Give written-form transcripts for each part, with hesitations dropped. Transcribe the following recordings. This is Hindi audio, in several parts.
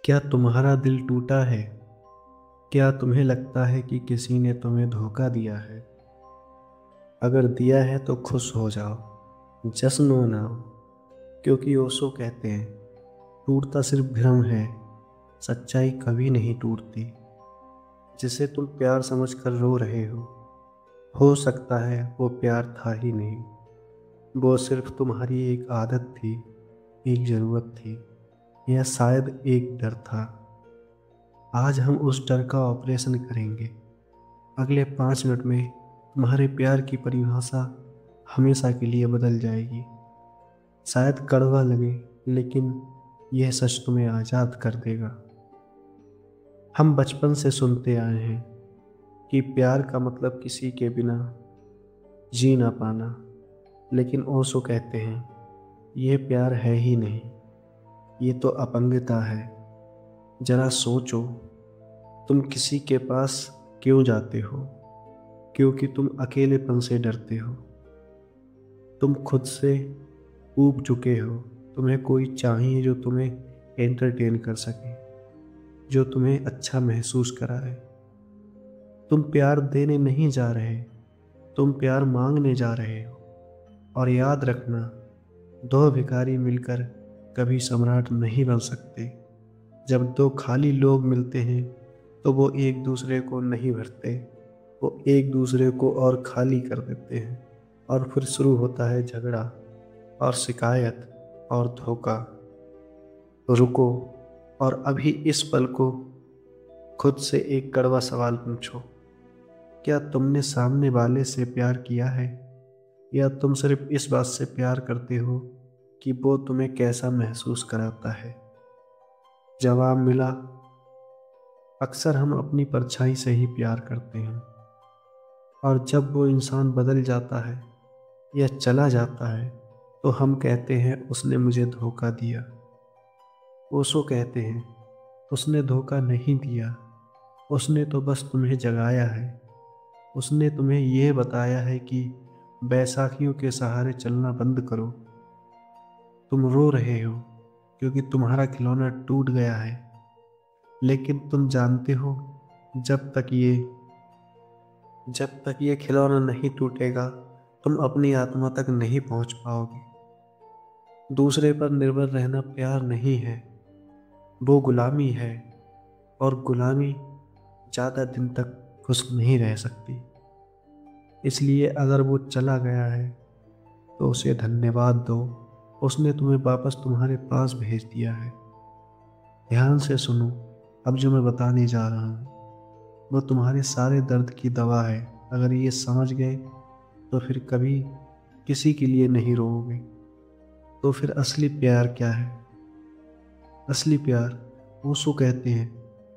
क्या तुम्हारा दिल टूटा है? क्या तुम्हें लगता है कि किसी ने तुम्हें धोखा दिया है? अगर दिया है तो खुश हो जाओ, जश्न मनाओ, क्योंकि ओशो कहते हैं टूटता सिर्फ भ्रम है, सच्चाई कभी नहीं टूटती। जिसे तुम प्यार समझकर रो रहे हो सकता है वो प्यार था ही नहीं, वो सिर्फ तुम्हारी एक आदत थी, एक ज़रूरत थी, या शायद एक डर था। आज हम उस डर का ऑपरेशन करेंगे। अगले 5 मिनट में तुम्हारे प्यार की परिभाषा हमेशा के लिए बदल जाएगी। शायद कड़वा लगे, लेकिन यह सच तुम्हें आज़ाद कर देगा। हम बचपन से सुनते आए हैं कि प्यार का मतलब किसी के बिना जी ना पाना, लेकिन ओशो कहते हैं यह प्यार है ही नहीं, ये तो अपंगता है। जरा सोचो, तुम किसी के पास क्यों जाते हो? क्योंकि तुम अकेलेपन से डरते हो। तुम खुद से ऊब चुके हो। तुम्हें कोई चाहिए जो तुम्हें एंटरटेन कर सके, जो तुम्हें अच्छा महसूस कराए। तुम प्यार देने नहीं जा रहे, तुम प्यार मांगने जा रहे हो। और याद रखना, दो भिखारी मिलकर कभी सम्राट नहीं बन सकते। जब दो खाली लोग मिलते हैं तो वो एक दूसरे को नहीं भरते, वो एक दूसरे को और खाली कर देते हैं। और फिर शुरू होता है झगड़ा और शिकायत और धोखा। रुको, और अभी इस पल को खुद से एक कड़वा सवाल पूछो। क्या तुमने सामने वाले से प्यार किया है, या तुम सिर्फ इस बात से प्यार करते हो कि वो तुम्हें कैसा महसूस कराता है? जवाब मिला, अक्सर हम अपनी परछाई से ही प्यार करते हैं। और जब वो इंसान बदल जाता है या चला जाता है तो हम कहते हैं उसने मुझे धोखा दिया। ओशो कहते हैं उसने धोखा नहीं दिया, उसने तो बस तुम्हें जगाया है। उसने तुम्हें यह बताया है कि बैसाखियों के सहारे चलना बंद करो। तुम रो रहे हो क्योंकि तुम्हारा खिलौना टूट गया है, लेकिन तुम जानते हो जब तक ये खिलौना नहीं टूटेगा, तुम अपनी आत्मा तक नहीं पहुंच पाओगे। दूसरे पर निर्भर रहना प्यार नहीं है, वो गुलामी है। और गुलामी ज़्यादा दिन तक खुश नहीं रह सकती। इसलिए अगर वो चला गया है तो उसे धन्यवाद दो, उसने तुम्हें वापस तुम्हारे पास भेज दिया है। ध्यान से सुनो, अब जो मैं बताने जा रहा हूँ वो तुम्हारे सारे दर्द की दवा है। अगर ये समझ गए तो फिर कभी किसी के लिए नहीं रोओगे। तो फिर असली प्यार क्या है? असली प्यार, ओशो कहते हैं,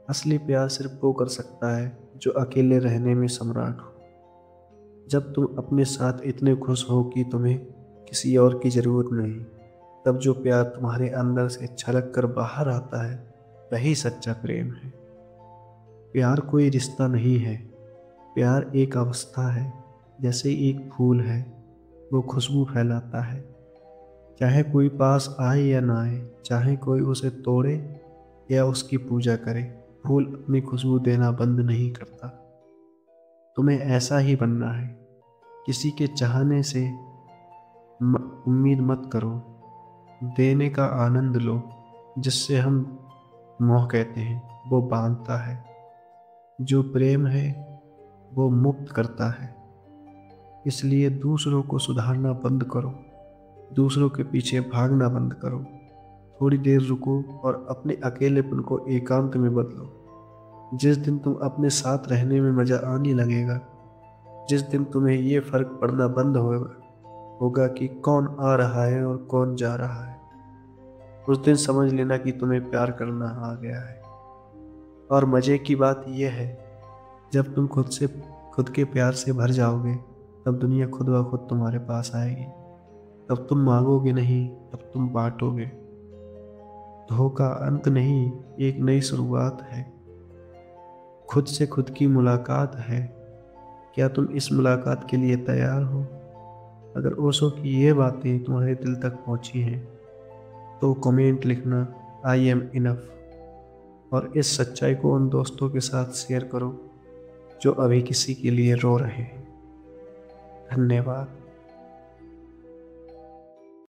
असली प्यार सिर्फ वो कर सकता है जो अकेले रहने में सम्राट हो। जब तुम अपने साथ इतने खुश हो कि तुम्हें किसी और की ज़रूरत नहीं, तब जो प्यार तुम्हारे अंदर से छलक कर बाहर आता है वही सच्चा प्रेम है। प्यार कोई रिश्ता नहीं है, प्यार एक अवस्था है। जैसे एक फूल है, वो खुशबू फैलाता है, चाहे कोई पास आए या ना आए, चाहे कोई उसे तोड़े या उसकी पूजा करे, फूल अपनी खुशबू देना बंद नहीं करता। तुम्हें ऐसा ही बनना है। किसी के चाहने से उम्मीद मत करो, देने का आनंद लो। जिससे हम मोह कहते हैं वो बांधता है, जो प्रेम है वो मुक्त करता है। इसलिए दूसरों को सुधारना बंद करो, दूसरों के पीछे भागना बंद करो। थोड़ी देर रुको और अपने अकेलेपन को एकांत में बदलो। जिस दिन तुम अपने साथ रहने में मज़ा आने लगेगा, जिस दिन तुम्हें ये फ़र्क पड़ना बंद होगा कि कौन आ रहा है और कौन जा रहा है, उस दिन समझ लेना कि तुम्हें प्यार करना आ गया है। और मज़े की बात यह है, जब तुम खुद के प्यार से भर जाओगे, तब दुनिया खुद ब खुद तुम्हारे पास आएगी। तब तुम मांगोगे नहीं, तब तुम बांटोगे। धोखा अंत नहीं, एक नई शुरुआत है। खुद से खुद की मुलाकात है। क्या तुम इस मुलाकात के लिए तैयार हो? अगर ओशो की ये बातें तुम्हारे दिल तक पहुंची हैं तो कमेंट लिखना, आई एम इनफ। और इस सच्चाई को उन दोस्तों के साथ शेयर करो जो अभी किसी के लिए रो रहे हैं। धन्यवाद।